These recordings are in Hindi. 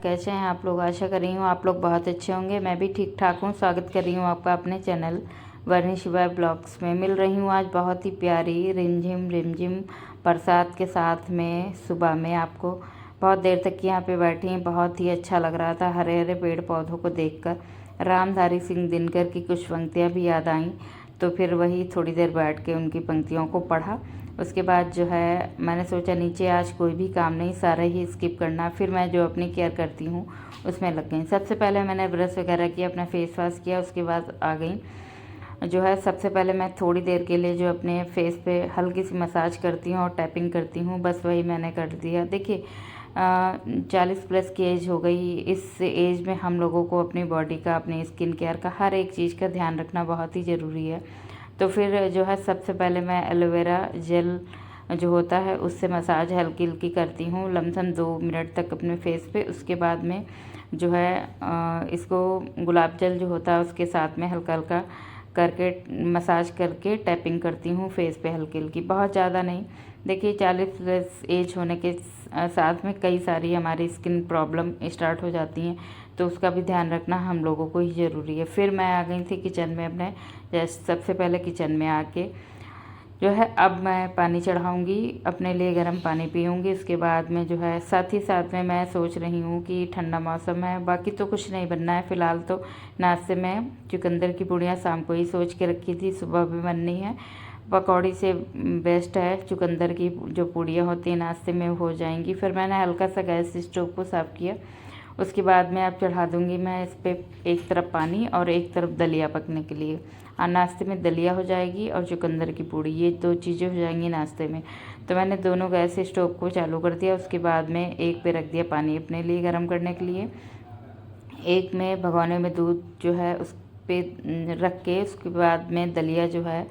कैसे हैं आप लोग। आशा कर रही हूँ आप लोग बहुत अच्छे होंगे। मैं भी ठीक ठाक हूँ। स्वागत कर रही हूँ आपका अपने चैनल वर्णी शिवा ब्लॉग्स में। मिल रही हूँ आज बहुत ही प्यारी रिमझिम रिमझिम बरसात के साथ में सुबह में। आपको बहुत देर तक यहाँ पे बैठी हैं, बहुत ही अच्छा लग रहा था हरे हरे पेड़ पौधों को देखकर। रामधारी सिंह दिनकर की कुछ पंक्तियाँ भी याद आईं, तो फिर वही थोड़ी देर बैठ के उनकी पंक्तियों को पढ़ा। उसके बाद जो है मैंने सोचा नीचे आज कोई भी काम नहीं, सारा ही स्किप करना। फिर मैं जो अपनी केयर करती हूँ उसमें लग गई। सबसे पहले मैंने ब्रश वगैरह किया, अपना फेस वॉश किया, उसके बाद आ गई। जो है सबसे पहले मैं थोड़ी देर के लिए जो अपने फेस पे हल्की सी मसाज करती हूँ और टैपिंग करती हूँ, बस वही मैंने कर दिया। देखिए 40 प्लस की एज हो गई। इस एज में हम लोगों को अपनी बॉडी का, अपनी स्किन केयर का, हर एक चीज़ का ध्यान रखना बहुत ही ज़रूरी है। तो फिर जो है सबसे पहले मैं एलोवेरा जेल जो होता है उससे मसाज हल्की हल्की करती हूँ, लमसम 2 मिनट तक अपने फेस पे। उसके बाद में जो है इसको गुलाब जल जो होता है उसके साथ में हल्का हल्का करके मसाज करके टैपिंग करती हूँ फेस पे हल्की हल्की, बहुत ज़्यादा नहीं। देखिए 40 प्लस एज होने के साथ में कई सारी हमारी स्किन प्रॉब्लम स्टार्ट हो जाती हैं, तो उसका भी ध्यान रखना हम लोगों को ही ज़रूरी है। फिर मैं आ गई थी किचन में अपने। जैसे सबसे पहले किचन में आके जो है अब मैं पानी चढ़ाऊँगी, अपने लिए गर्म पानी पीऊँगी। उसके बाद में जो है साथ ही साथ में मैं सोच रही हूँ कि ठंडा मौसम है, बाकी तो कुछ नहीं बनना है फ़िलहाल। तो नाश्ते में चुकंदर की पूड़ियाँ शाम को ही सोच के रखी थी, सुबह भी बननी है। पकौड़ी से बेस्ट है चुकंदर की जो पूड़ियाँ होती हैं नाश्ते में हो जाएंगी। फिर मैंने हल्का सा गैस स्टोव को साफ़ किया। उसके बाद में अब चढ़ा दूँगी मैं इस पर एक तरफ पानी और एक तरफ दलिया पकने के लिए। और नाश्ते में दलिया हो जाएगी और चुकंदर की पूड़ी, ये 2 चीज़ें हो जाएंगी नाश्ते में। तो मैंने दोनों गैस स्टोव को चालू कर दिया। उसके बाद में एक पे रख दिया पानी अपने लिए गर्म करने के लिए। एक में भगोने में दूध जो है उस पर रख के उसके बाद में दलिया जो है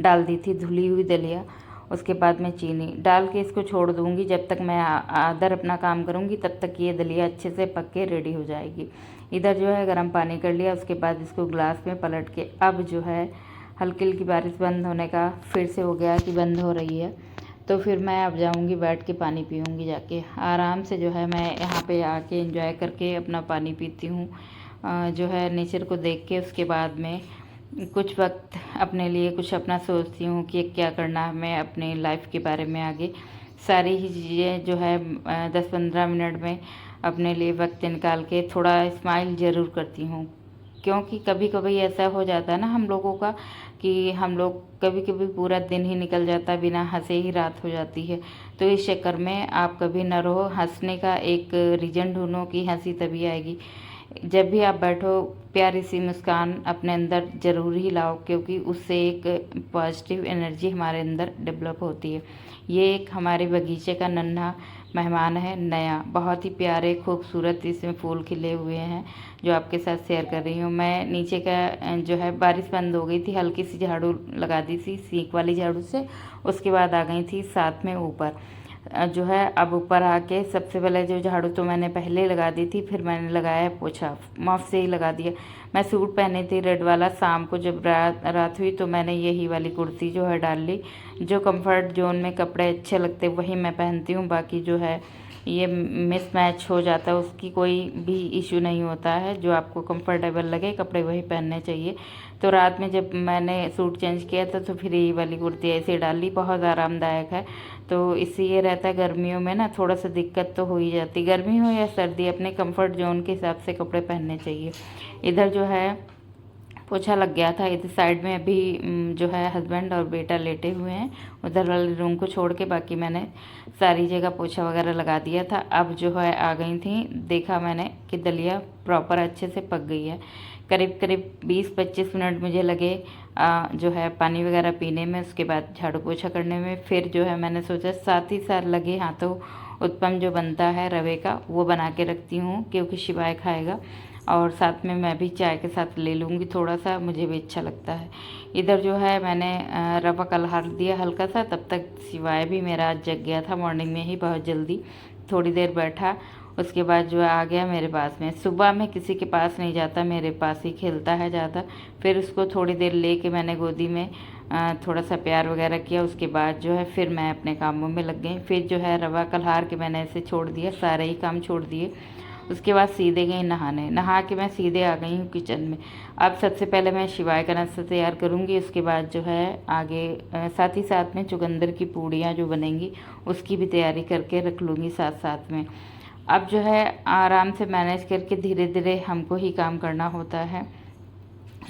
डाल दी थी, धुली हुई दलिया। उसके बाद में चीनी डाल के इसको छोड़ दूँगी। जब तक मैं अदर अपना काम करूँगी तब तक ये दलिया अच्छे से पक के रेडी हो जाएगी। इधर जो है गर्म पानी कर लिया। उसके बाद इसको ग्लास में पलट के अब जो है हल्की हल्की बारिश बंद होने का फिर से हो गया कि बंद हो रही है, तो फिर मैं अब जाऊँगी बैठ के पानी पीऊँगी जाके आराम से। जो है मैं यहाँ पे आके एंजॉय करके अपना पानी पीती हूँ, जो है नेचर को देख के। उसके बाद में कुछ वक्त अपने लिए कुछ अपना सोचती हूँ कि क्या करना है हमें अपने लाइफ के बारे में आगे। सारी ही चीज़ें जो है 10-15 मिनट में अपने लिए वक्त निकाल के थोड़ा स्माइल ज़रूर करती हूँ, क्योंकि कभी कभी ऐसा हो जाता है ना हम लोगों का कि हम लोग कभी कभी पूरा दिन ही निकल जाता है बिना हंसे ही रात हो जाती है। तो इस चक्कर में आप कभी ना रहो, हंसने का एक रीज़न ढूंढो कि हंसी तभी आएगी। जब भी आप बैठो प्यारी सी मुस्कान अपने अंदर ज़रूर ही लाओ, क्योंकि उससे एक पॉजिटिव एनर्जी हमारे अंदर डेवलप होती है। ये एक हमारे बगीचे का नन्हा मेहमान है, नया, बहुत ही प्यारे खूबसूरत इसमें फूल खिले हुए हैं जो आपके साथ शेयर कर रही हूँ। मैं नीचे का जो है बारिश बंद हो गई थी, हल्की सी झाड़ू लगा दी थी सीख वाली झाड़ू से। उसके बाद आ गई थी साथ में ऊपर जो है। अब ऊपर आके सबसे पहले जो झाड़ू तो मैंने पहले लगा दी थी, फिर मैंने लगाया पोछा, मफ से ही लगा दिया। मैं सूट पहनी थी रेड वाला, शाम को जब रात हुई तो मैंने यही वाली कुर्ती जो है डाल ली। जो कंफर्ट जोन में कपड़े अच्छे लगते वही मैं पहनती हूँ, बाकी जो है ये मिसमैच हो जाता है उसकी कोई भी इशू नहीं होता है। जो आपको कंफर्टेबल लगे कपड़े वही पहनने चाहिए। तो रात में जब मैंने सूट चेंज किया था तो फिर यही वाली कुर्ती ऐसे डाल ली, बहुत आरामदायक है। तो इससे ये रहता है गर्मियों में ना थोड़ा सा दिक्कत तो हो ही जाती, गर्मी हो या सर्दी, अपने कंफर्ट जोन के हिसाब से कपड़े पहनने चाहिए। इधर जो है पोछा लग गया था। इधर साइड में अभी जो है हस्बैंड और बेटा लेटे हुए हैं, उधर वाले रूम को छोड़ के बाकी मैंने सारी जगह पोछा वगैरह लगा दिया था। अब जो है आ गई थी, देखा मैंने कि दलिया प्रॉपर अच्छे से पक गई है। करीब करीब 20-25 मिनट मुझे लगे जो है पानी वगैरह पीने में, उसके बाद झाड़ू पोछा करने में। फिर जो है मैंने सोचा साथ ही साथ लगे हाथों उत्पम जो बनता है रवे का वो बना के रखती हूँ, क्योंकि शिवाय खाएगा और साथ में मैं भी चाय के साथ ले लूँगी थोड़ा सा, मुझे भी अच्छा लगता है। इधर जो है मैंने रवा कलहार दिया हल्का सा, तब तक शिवाय भी मेरा आज जग गया था मॉर्निंग में ही बहुत जल्दी, थोड़ी देर बैठा, उसके बाद जो आ गया मेरे पास में। सुबह में किसी के पास नहीं जाता, मेरे पास ही खेलता है ज़्यादा। फिर उसको थोड़ी देर ले के मैंने गोदी में थोड़ा सा प्यार वगैरह किया, उसके बाद जो है फिर मैं अपने कामों में लग गई। फिर जो है रवा कलहार के मैंने ऐसे छोड़ दिया, सारे ही काम छोड़ दिए। उसके बाद सीधे गई नहाने, नहा के मैं सीधे आ गई हूँ किचन में। अब सबसे पहले मैं शिवाय का नाश्ता तैयार करूँगी, उसके बाद जो है आगे साथ ही साथ में चुकंदर की पूड़ियाँ जो बनेंगी उसकी भी तैयारी करके रख लूँगी साथ साथ में। अब जो है आराम से मैनेज करके धीरे धीरे हमको ही काम करना होता है,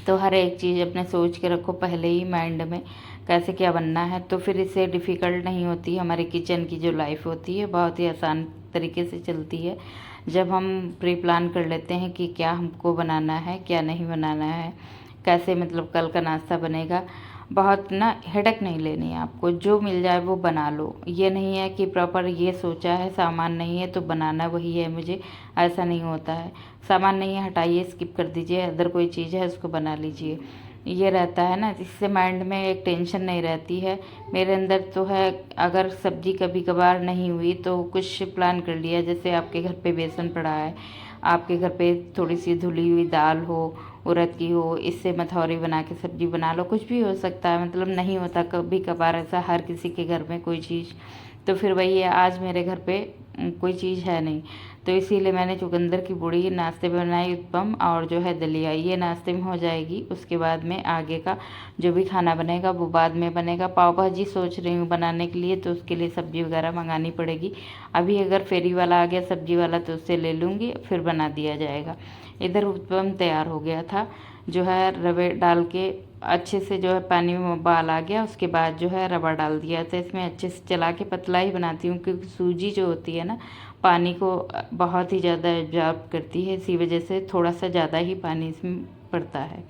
तो हर एक चीज़ अपने सोच के रखो पहले ही माइंड में कैसे क्या बनना है, तो फिर इससे डिफ़िकल्ट नहीं होती। हमारी किचन की जो लाइफ होती है बहुत ही आसान तरीके से चलती है जब हम प्री प्लान कर लेते हैं कि क्या हमको बनाना है क्या नहीं बनाना है, कैसे मतलब कल का नाश्ता बनेगा। बहुत ना हेडक नहीं लेनी है आपको, जो मिल जाए वो बना लो। ये नहीं है कि प्रॉपर ये सोचा है सामान नहीं है तो बनाना वही है मुझे, ऐसा नहीं होता है। सामान नहीं है हटाइए, स्किप कर दीजिए, अदर कोई चीज़ है उसको बना लीजिए, ये रहता है ना, इससे माइंड में एक टेंशन नहीं रहती है। मेरे अंदर तो है, अगर सब्जी कभी कभार नहीं हुई तो कुछ प्लान कर लिया, जैसे आपके घर पे बेसन पड़ा है, आपके घर पे थोड़ी सी धुली हुई दाल हो, उड़द की हो, इससे मथौरी बना के सब्जी बना लो, कुछ भी हो सकता है। मतलब नहीं होता कभी कभार ऐसा हर किसी के घर में कोई चीज़, तो फिर वही है, आज मेरे घर पे कोई चीज़ है नहीं, तो इसीलिए मैंने चुकंदर की पूड़ी नाश्ते में बनाई, उत्पम और जो है दलिया, ये नाश्ते में हो जाएगी। उसके बाद में आगे का जो भी खाना बनेगा वो बाद में बनेगा। पाव भाजी सोच रही हूँ बनाने के लिए, तो उसके लिए सब्ज़ी वगैरह मंगानी पड़ेगी। अभी अगर फेरी वाला आ गया सब्ज़ी वाला तो उससे ले लूँगी, फिर बना दिया जाएगा। इधर उत्पम तैयार हो गया था, जो है रवे डाल के अच्छे से जो है पानी में उबाल आ गया, उसके बाद जो है रवा डाल दिया था इसमें। अच्छे से चला के पतला ही बनाती हूँ, क्योंकि सूजी जो होती है ना पानी को बहुत ही ज़्यादा एब्जॉर्ब करती है, इसी वजह से थोड़ा सा ज़्यादा ही पानी इसमें पड़ता है।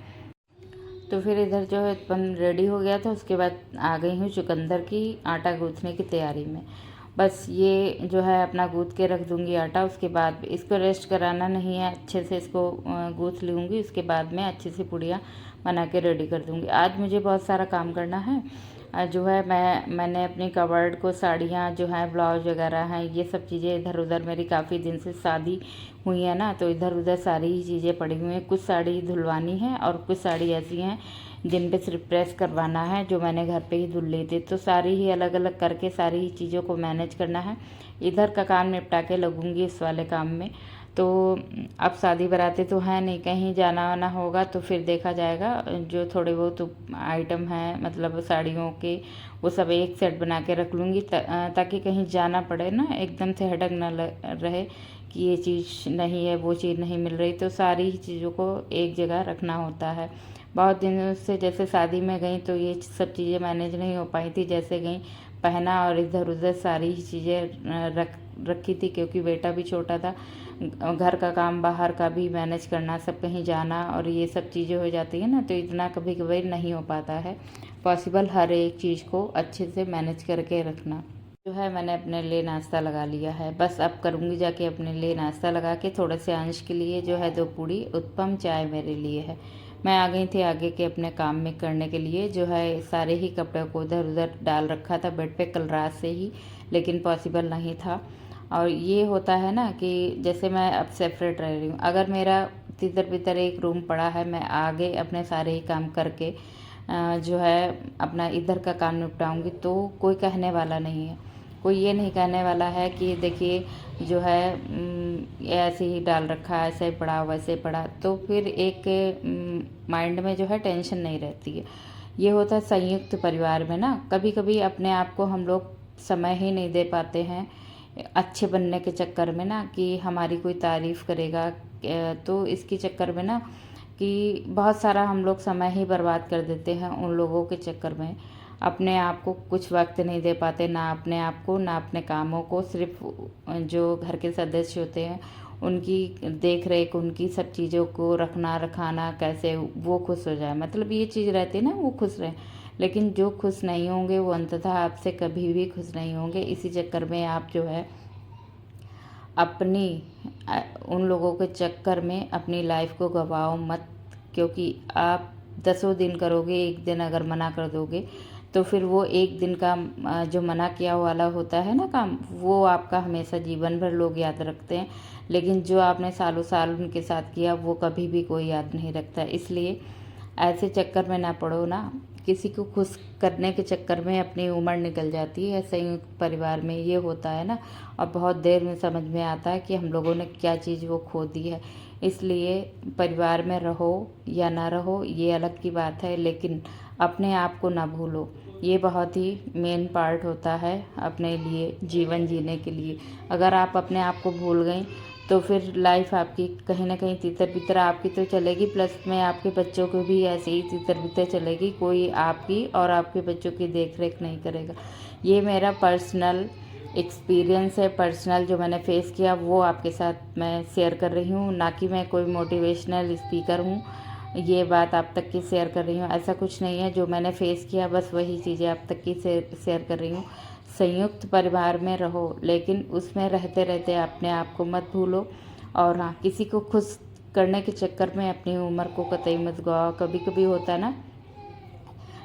तो फिर इधर जो है उत्पन्न रेडी हो गया था, उसके बाद आ गई हूँ चुकंदर की आटा गूँथने की तैयारी में। बस ये जो है अपना गूँथ के रख दूँगी आटा, उसके बाद इसको रेस्ट कराना नहीं है, अच्छे से इसको गूँथ लूँगी, उसके बाद में अच्छे से पूड़ियाँ बना के रेडी कर दूँगी। आज मुझे बहुत सारा काम करना है। जो है मैंने अपनी कवर्ड को साड़ियाँ जो हैं, ब्लाउज वगैरह हैं, ये सब चीज़ें इधर उधर, मेरी काफ़ी दिन से शादी हुई है ना, तो इधर उधर सारी ही चीज़ें पड़ी हुई हैं। कुछ साड़ी धुलवानी है और कुछ साड़ी ऐसी हैं जिन पे सिर्फ प्रेस करवाना है, जो मैंने घर पे ही धुल ली थी। तो सारी ही अलग अलग करके सारी ही चीज़ों को मैनेज करना है। इधर का काम निपटा के लगूंगी इस वाले काम में। तो अब शादी बारातें तो हैं नहीं, कहीं जाना वाना होगा तो फिर देखा जाएगा। जो थोड़े बहुत आइटम हैं मतलब साड़ियों के, वो सब एक सेट बना के रख लूँगी, ताकि कहीं जाना पड़े ना एकदम से हेडक ना रहे कि ये चीज़ नहीं है वो चीज़ नहीं मिल रही। तो सारी ही चीज़ों को एक जगह रखना होता है। बहुत दिनों से जैसे शादी में गई तो ये सब चीज़ें मैनेज नहीं हो पाई थी, जैसे गई पहना और इधर उधर सारी ही चीज़ें रखी थी, क्योंकि बेटा भी छोटा था, घर का काम बाहर का भी मैनेज करना, सब कहीं जाना और ये सब चीज़ें हो जाती है ना, तो इतना कभी कभी नहीं हो पाता है पॉसिबल हर एक चीज़ को अच्छे से मैनेज करके रखना। जो है मैंने अपने लिए नाश्ता लगा लिया है, बस अब करूँगी जाके अपने लिए नाश्ता लगा के, थोड़े से अंश के लिए जो है 2 पूड़ी, उत्पम चाय मेरे लिए है। मैं आ गई थी आगे के अपने काम में करने के लिए। जो है सारे ही कपड़े को उधर उधर डाल रखा था बेड पे कल रात से ही, लेकिन पॉसिबल नहीं था। और ये होता है ना कि जैसे मैं अब सेपरेट रह रही हूँ, अगर मेरा तितर बितर एक रूम पड़ा है, मैं आगे अपने सारे ही काम करके जो है अपना इधर का काम निपटाऊंगी, तो कोई कहने वाला नहीं है, कोई ये नहीं कहने वाला है कि देखिए जो है ये ऐसे ही डाल रखा है, ऐसे ही पड़ा वैसे ही पड़ा, तो फिर एक माइंड में जो है टेंशन नहीं रहती है। ये होता है संयुक्त परिवार में ना, कभी कभी अपने आप को हम लोग समय ही नहीं दे पाते हैं अच्छे बनने के चक्कर में ना, कि हमारी कोई तारीफ़ करेगा, तो इसके चक्कर में ना कि बहुत सारा हम लोग समय ही बर्बाद कर देते हैं उन लोगों के चक्कर में। अपने आप को कुछ वक्त नहीं दे पाते, ना अपने आप को ना अपने कामों को, सिर्फ जो घर के सदस्य होते हैं उनकी देख रेख, उनकी सब चीज़ों को रखना रखाना, कैसे वो खुश हो जाए, मतलब ये चीज़ रहती है ना, वो खुश रहे। लेकिन जो खुश नहीं होंगे वो अंततः आपसे कभी भी खुश नहीं होंगे। इसी चक्कर में आप जो है अपनी उन लोगों के चक्कर में अपनी लाइफ को गवाओ मत, क्योंकि आप 10 दिन करोगे, एक दिन अगर मना कर दोगे तो फिर वो एक दिन का जो मना किया वाला होता है ना काम, वो आपका हमेशा जीवन भर लोग याद रखते हैं, लेकिन जो आपने सालों साल उनके साथ किया वो कभी भी कोई याद नहीं रखता। इसलिए ऐसे चक्कर में ना पड़ो ना, किसी को खुश करने के चक्कर में अपनी उम्र निकल जाती है। संयुक्त परिवार में ये होता है ना, और बहुत देर में समझ में आता है कि हम लोगों ने क्या चीज़ वो खो दी है। इसलिए परिवार में रहो या ना रहो ये अलग की बात है, लेकिन अपने आप को ना भूलो। ये बहुत ही मेन पार्ट होता है अपने लिए जीवन जीने के लिए। अगर आप अपने आप को भूल गई तो फिर लाइफ आपकी कहीं ना कहीं तितर बितर आपकी तो चलेगी, प्लस में आपके बच्चों को भी ऐसे ही तितर बितर चलेगी। कोई आपकी और आपके बच्चों की देख रेख नहीं करेगा। ये मेरा पर्सनल एक्सपीरियंस है, पर्सनल जो मैंने फेस किया वो आपके साथ मैं शेयर कर रही हूँ, ना कि मैं कोई मोटिवेशनल स्पीकर हूँ ये बात आप तक की शेयर कर रही हूँ। ऐसा कुछ नहीं है, जो मैंने फेस किया बस वही चीज़ें आप तक की शेयर कर रही हूँ। संयुक्त परिवार में रहो, लेकिन उसमें रहते रहते अपने आप को मत भूलो। और हाँ, किसी को खुश करने के चक्कर में अपनी उम्र को कतई मत गवाओ। कभी कभी होता है ना,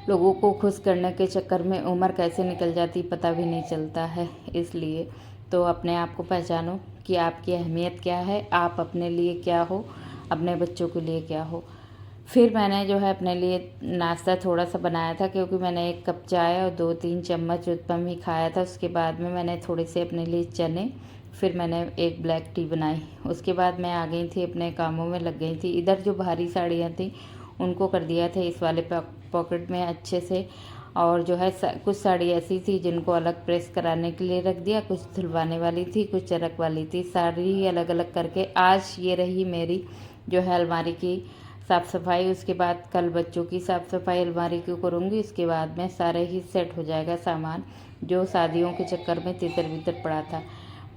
लोगों को खुश करने के चक्कर में उम्र कैसे निकल जाती पता भी नहीं चलता है। इसलिए तो अपने आप को पहचानो कि आपकी अहमियत क्या है, आप अपने लिए क्या हो, अपने बच्चों के लिए क्या हो। फिर मैंने जो है अपने लिए नाश्ता थोड़ा सा बनाया था, क्योंकि मैंने 1 कप चाय और 2-3 चम्मच उत्पम ही खाया था। उसके बाद में मैंने थोड़े से अपने लिए चने, फिर मैंने एक ब्लैक टी बनाई। उसके बाद मैं आ गई थी, अपने कामों में लग गई थी। इधर जो भारी साड़ियाँ थी उनको कर दिया था इस वाले पॉकेट में अच्छे से, और जो है कुछ साड़ी ऐसी थी जिनको अलग प्रेस कराने के लिए रख दिया, कुछ धुलवाने वाली थी, कुछ चरक वाली थी, सारी अलग अलग करके आज ये रही मेरी जो है अलमारी की साफ़ सफाई। उसके बाद कल बच्चों की साफ़ सफाई अलमारी की करूँगी। उसके बाद में सारे ही सेट हो जाएगा सामान जो शादियों के चक्कर में तितर बितर पड़ा था।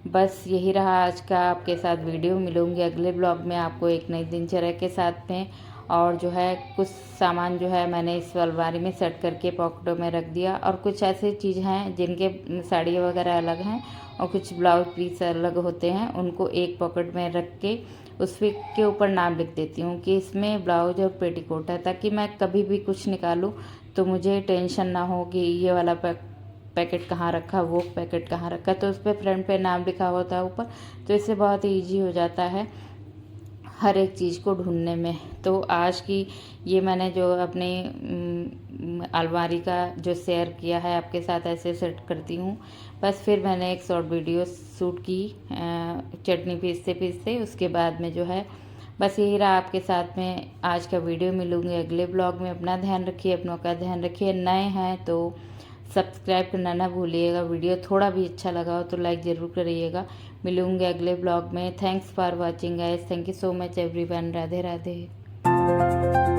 बस यही रहा आज का आपके साथ वीडियो। मिलूँगी अगले ब्लॉग में आपको एक नई दिनचर्या के साथ में। और जो है कुछ सामान जो है मैंने इस अलमारी में सेट करके पॉकेटों में रख दिया, और कुछ ऐसी चीज़ हैं जिनके साड़ियाँ वगैरह अलग हैं और कुछ ब्लाउज पीस अलग होते हैं, उनको एक पॉकेट में रख के उस के ऊपर नाम लिख देती हूँ कि इसमें ब्लाउज और पेटीकोट है, ताकि मैं कभी भी कुछ निकालूँ तो मुझे टेंशन ना हो कि ये वाला पैकेट कहाँ रखा, वो पैकेट कहाँ रखा। तो उस पर फ्रंट पे नाम लिखा होता है ऊपर, तो इससे बहुत ईजी हो जाता है हर एक चीज़ को ढूंढने में। तो आज की ये मैंने जो अपनी अलमारी का जो शेयर किया है आपके साथ, ऐसे सेट करती हूँ। बस फिर मैंने एक शॉर्ट वीडियो शूट की चटनी पीसते पीसते। उसके बाद में जो है बस यही रहा आपके साथ में आज का वीडियो। मिलूँगी अगले ब्लॉग में। अपना ध्यान रखिए, अपनों का ध्यान रखिए। नए हैं तो सब्सक्राइब करना ना भूलिएगा। वीडियो थोड़ा भी अच्छा लगा हो तो लाइक ज़रूर करिएगा। मिलूँगे अगले ब्लॉग में। Thanks for watching guys. Thank you so much everyone. Radhe Radhe.